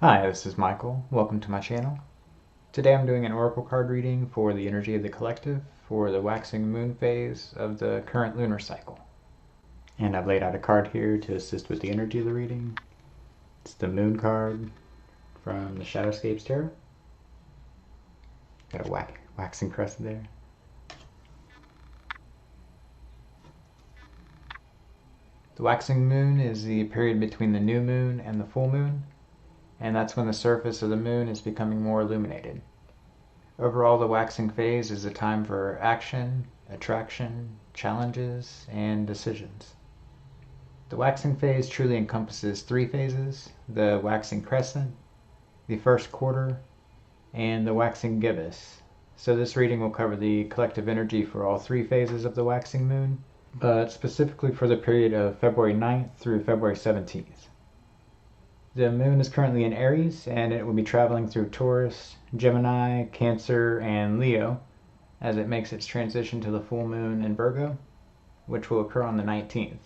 Hi, this is Michael. Welcome to my channel. Today I'm doing an oracle card reading for the energy of the collective for the waxing moon phase of the current lunar cycle. And I've laid out a card here to assist with the energy of the reading. It's the moon card from the Shadowscapes Tarot. Got a waxing crescent there. The waxing moon is the period between the new moon and the full moon, and that's when the surface of the moon is becoming more illuminated. Overall, the waxing phase is a time for action, attraction, challenges, and decisions. The waxing phase truly encompasses three phases: the waxing crescent, the first quarter, and the waxing gibbous. So this reading will cover the collective energy for all three phases of the waxing moon, but specifically for the period of February 9th through February 17th. The moon is currently in Aries, and it will be traveling through Taurus, Gemini, Cancer, and Leo as it makes its transition to the full moon in Virgo, which will occur on the 19th.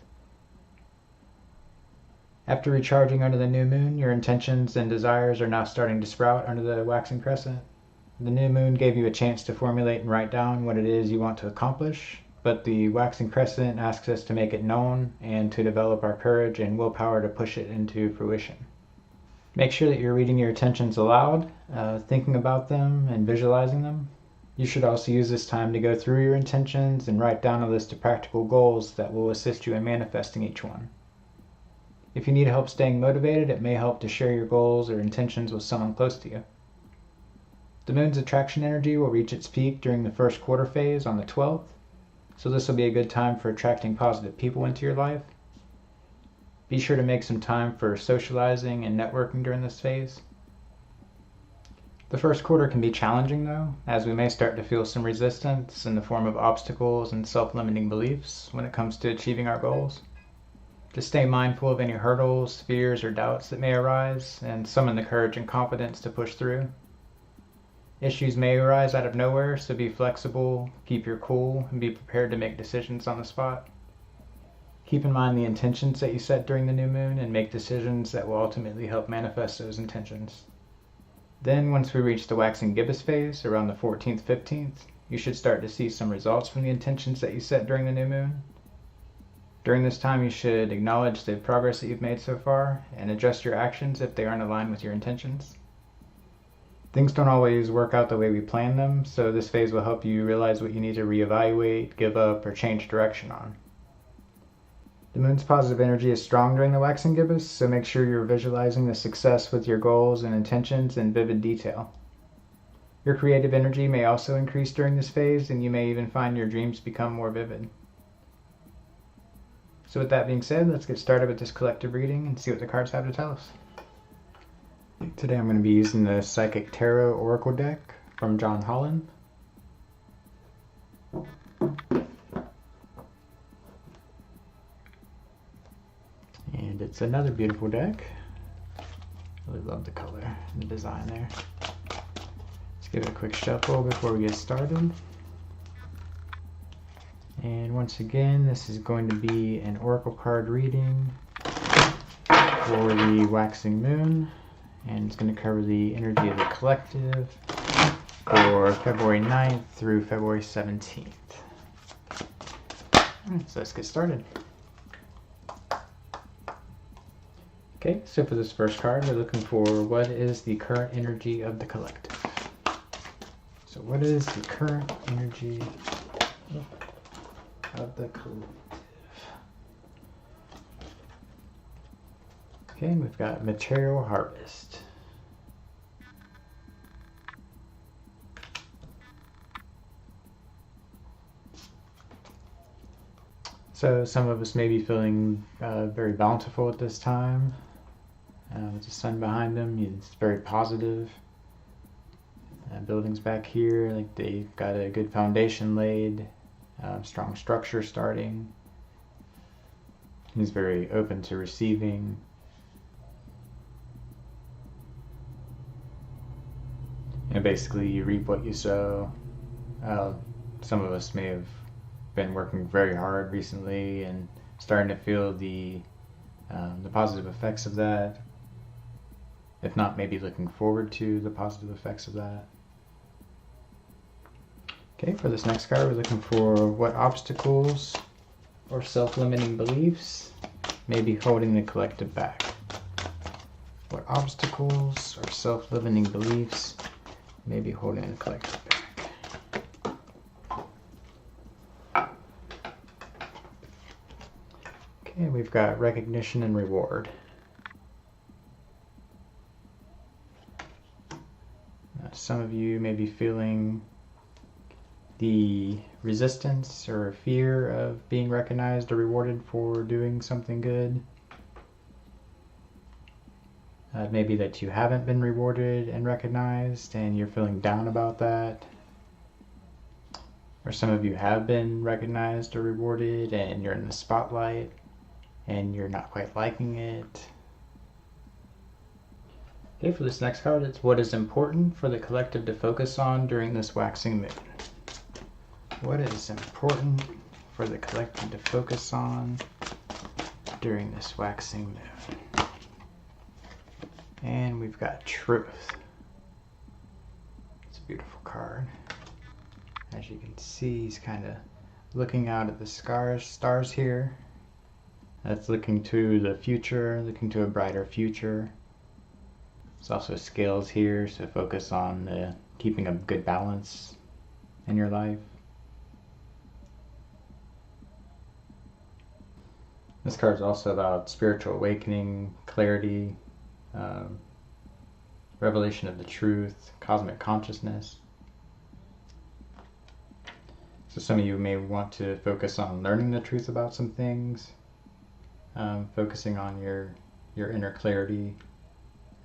After recharging under the new moon, your intentions and desires are now starting to sprout under the waxing crescent. The new moon gave you a chance to formulate and write down what it is you want to accomplish, but the waxing crescent asks us to make it known and to develop our courage and willpower to push it into fruition. Make sure that you're reading your intentions aloud, thinking about them and visualizing them. You should also use this time to go through your intentions and write down a list of practical goals that will assist you in manifesting each one. If you need help staying motivated, it may help to share your goals or intentions with someone close to you. The moon's attraction energy will reach its peak during the first quarter phase on the 12th, so this will be a good time for attracting positive people into your life. Be sure to make some time for socializing and networking during this phase. The first quarter can be challenging though, as we may start to feel some resistance in the form of obstacles and self-limiting beliefs when it comes to achieving our goals. Just stay mindful of any hurdles, fears, or doubts that may arise, and summon the courage and confidence to push through. Issues may arise out of nowhere, so be flexible, keep your cool, and be prepared to make decisions on the spot. Keep in mind the intentions that you set during the new moon and make decisions that will ultimately help manifest those intentions. Then, once we reach the waxing gibbous phase, around the 14th, 15th, you should start to see some results from the intentions that you set during the new moon. During this time, you should acknowledge the progress that you've made so far and adjust your actions if they aren't aligned with your intentions. Things don't always work out the way we plan them, so this phase will help you realize what you need to reevaluate, give up, or change direction on. The moon's positive energy is strong during the waxing gibbous, so make sure you're visualizing the success with your goals and intentions in vivid detail. Your creative energy may also increase during this phase, and you may even find your dreams become more vivid. So with that being said, let's get started with this collective reading and see what the cards have to tell us. Today I'm going to be using the Psychic Tarot Oracle deck from John Holland. And it's another beautiful deck. Really love the color and the design there. Let's give it a quick shuffle before we get started. And once again, this is going to be an oracle card reading for the waxing moon. And it's going to cover the energy of the collective for February 9th through February 17th. Alright, so let's get started. Okay, so for this first card, we're looking for what is the current energy of the collective. So what is the current energy of the collective? Okay, and we've got material harvest. So some of us may be feeling very bountiful at this time. With the sun behind them, it's very positive. Buildings back here, like they've got a good foundation laid, strong structure starting. He's very open to receiving. And basically you reap what you sow. Some of us may have been working very hard recently and starting to feel the positive effects of that. If not, maybe looking forward to the positive effects of that. Okay, for this next card, we're looking for what obstacles or self-limiting beliefs may be holding the collective back. What obstacles or self-limiting beliefs may be holding the collective back. Okay, we've got recognition and reward. Some of you may be feeling the resistance or fear of being recognized or rewarded for doing something good. Maybe that you haven't been rewarded and recognized and you're feeling down about that. Or some of you have been recognized or rewarded and you're in the spotlight and you're not quite liking it. Okay, for this next card, it's what is important for the collective to focus on during this waxing moon. What is important for the collective to focus on during this waxing moon? And we've got truth. It's a beautiful card. As you can see, he's kind of looking out at the stars here. That's looking to the future, looking to a brighter future. There's also scales here, so focus on keeping a good balance in your life. This card is also about spiritual awakening, clarity, revelation of the truth, cosmic consciousness. So some of you may want to focus on learning the truth about some things, focusing on your inner clarity,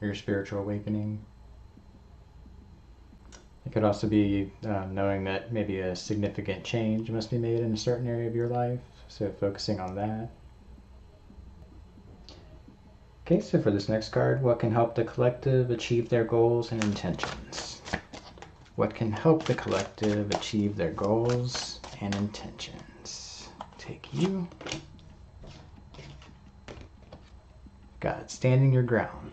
your spiritual awakening. It could also be knowing that maybe a significant change must be made in a certain area of your life, so focusing on that. Okay, so for this next card, what can help the collective achieve their goals and intentions? What can help the collective achieve their goals and intentions? Take you. Got standing your ground.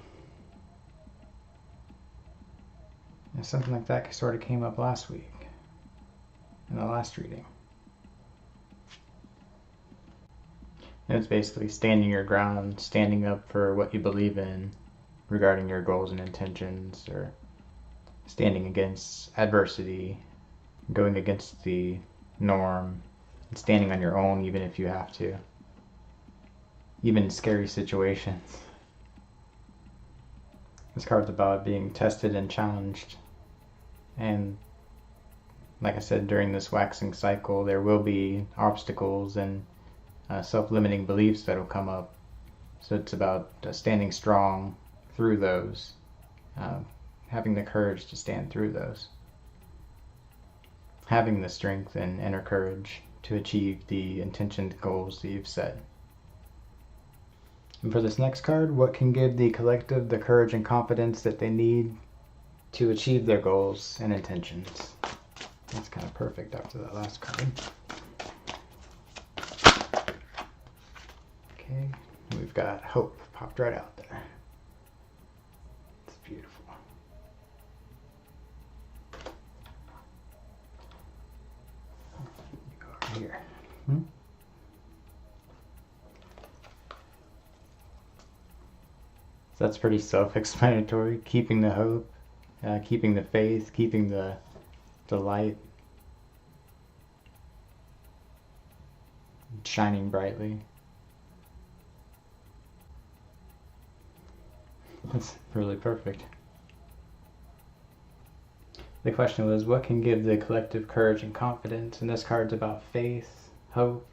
And something like that sort of came up last week in the last reading. And it's basically standing your ground, standing up for what you believe in regarding your goals and intentions, or standing against adversity, going against the norm, and standing on your own even if you have to, even in scary situations. This card's about being tested and challenged. And like I said, during this waxing cycle, there will be obstacles and self-limiting beliefs that will come up. So it's about standing strong through those, having the courage to stand through those, having the strength and inner courage to achieve the intentioned goals that you've set. And for this next card, what can give the collective the courage and confidence that they need to achieve their goals and intentions? That's kind of perfect after that last card. Okay, we've got hope popped right out there. It's beautiful. Go over here. So that's pretty self-explanatory. Keeping the hope, keeping the faith, keeping the light shining brightly. That's really perfect. The question was, what can give the collective courage and confidence? And this card's about faith, hope,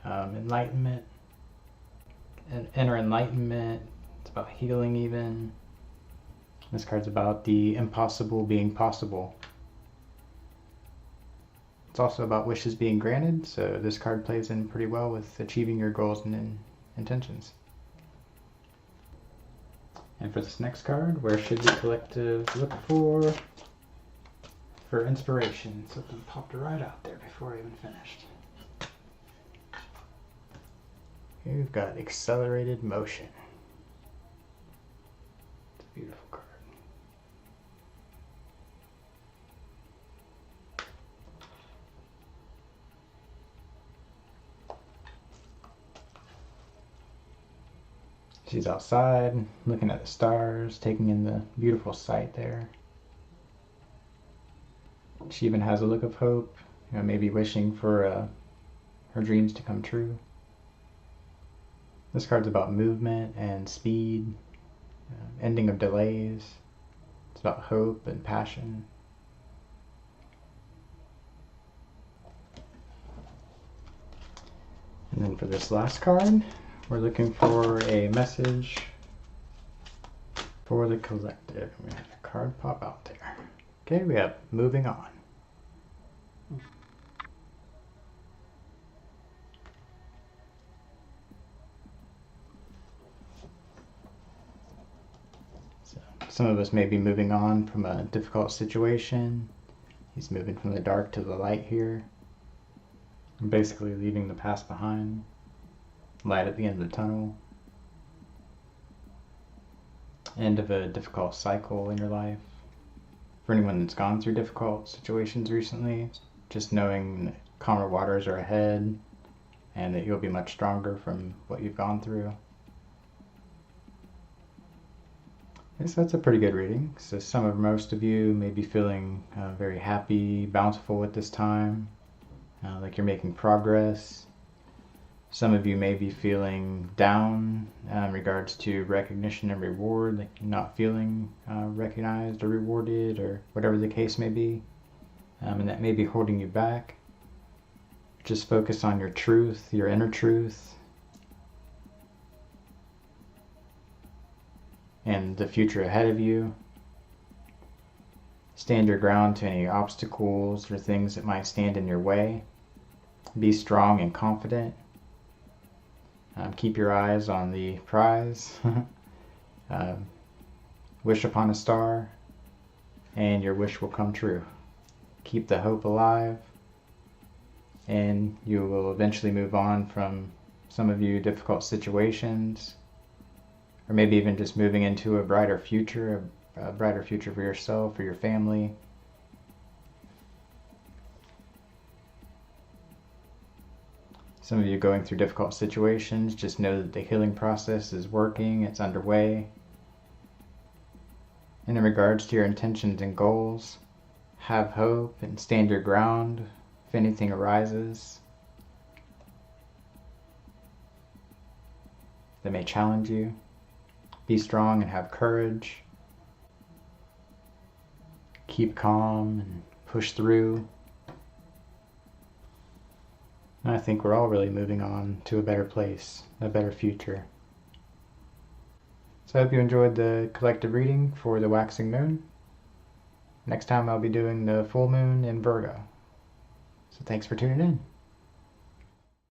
enlightenment, and inner enlightenment. It's about healing even. This card's about the impossible being possible. It's also about wishes being granted, so this card plays in pretty well with achieving your goals and intentions. And for this next card, where should the collective look for inspiration? Something popped right out there before I even finished. Here we've got accelerated motion. It's She's outside, looking at the stars, taking in the beautiful sight there. She even has a look of hope, maybe wishing for her dreams to come true. This card's about movement and speed, ending of delays. It's about hope and passion. And then for this last card, we're looking for a message for the collective. We have a card pop out there. Okay, we have moving on. So some of us may be moving on from a difficult situation. He's moving from the dark to the light here. Basically leaving the past behind. Light at the end of the tunnel. End of a difficult cycle in your life. For anyone that's gone through difficult situations recently, just knowing that calmer waters are ahead and that you'll be much stronger from what you've gone through. So that's a pretty good reading. So most of you may be feeling very happy, bountiful at this time. Like you're making progress. Some of you may be feeling down in regards to recognition and reward, like you're not feeling recognized or rewarded or whatever the case may be. And that may be holding you back. Just focus on your truth, your inner truth, and the future ahead of you. Stand your ground to any obstacles or things that might stand in your way. Be strong and confident. Keep your eyes on the prize. Wish upon a star, and your wish will come true. Keep the hope alive, and you will eventually move on from some of you difficult situations, or maybe even just moving into a brighter future for yourself, for your family. Some of you going through difficult situations, just know that the healing process is working, it's underway. And in regards to your intentions and goals, have hope and stand your ground if anything arises that may challenge you. Be strong and have courage. Keep calm and push through. And I think we're all really moving on to a better place, a better future. So I hope you enjoyed the collective reading for the waxing moon. Next time I'll be doing the full moon in Virgo. So thanks for tuning in.